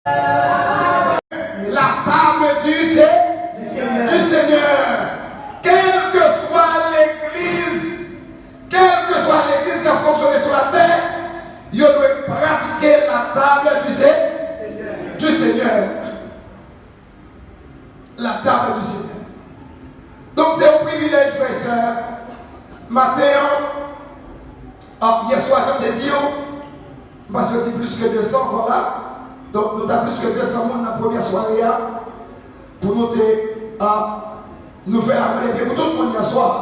La table du Seigneur. Quelle que soit l'église qui a fonctionné sur la terre, il doit pratiquer la table du Seigneur. La table du Seigneur. Donc c'est un privilège, frères et sœurs. Matin, hier soir, j'ai dit, parce que c'est plus que 200, voilà. Donc nous avons plus que 200 monde dans la première soirée pour nous faire la pour tout le monde hier soir.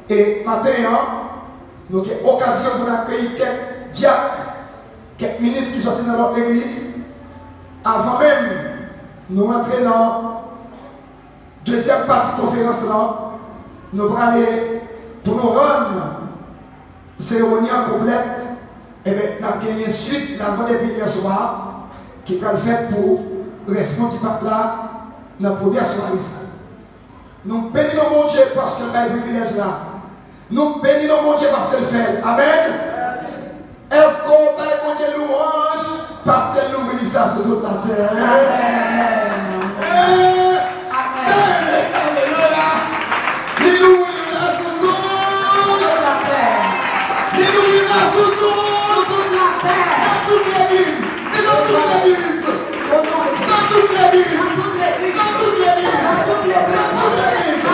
Et matin, nous avons l'occasion pour accueillir quelques diacres, quelques ministres qui sont dans notre église. Avant même, nous rentrons dans la deuxième partie de la conférence. Nous allons aller pour nous rendre cérémonie complète. Et bien, nous avons gagné suite la bonne depuis hier soir qui va le faire pour rester du pape là dans la première soirée. Nous bénissons mon Dieu parce que le privilège là. Nous bénissons mon Dieu parce qu'elle fait. Amen. Est-ce qu'on va mon Dieu louange parce qu'elle nous bénit ça sur toute la terre? Amen. Amen. Alléluia. Nous sur toute la terre. Nous sur toute la terre. Dans toute l'église. Dans toute l'église. Dans toute l'église. Dans toute l'église. Dans toute l'église. Dans toute l'église. Dans toute l'église.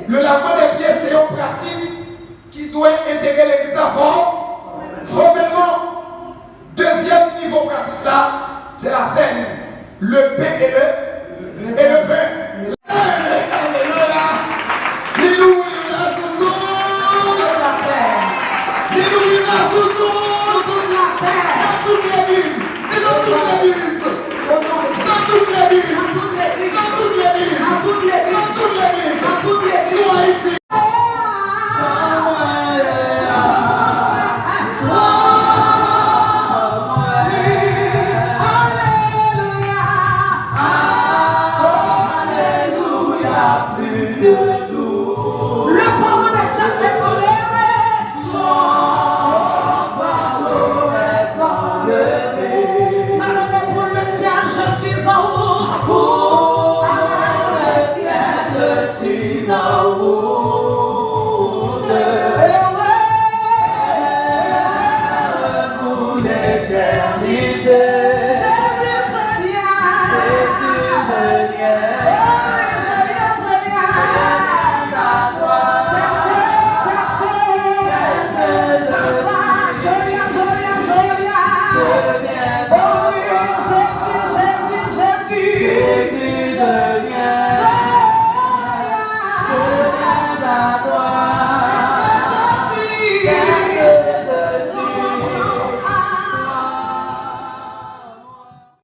Le lavement des pieds, c'est une pratique qui doit intégrer l'église avant. Formellement, deuxième niveau pratique là, c'est la scène. Le pain et le vin. Alléluia. Nous sur toute la terre. Dans toute l'église. Dans toute l'église. Dans toute l'église. Dans toute l'église. Dans toute l'église.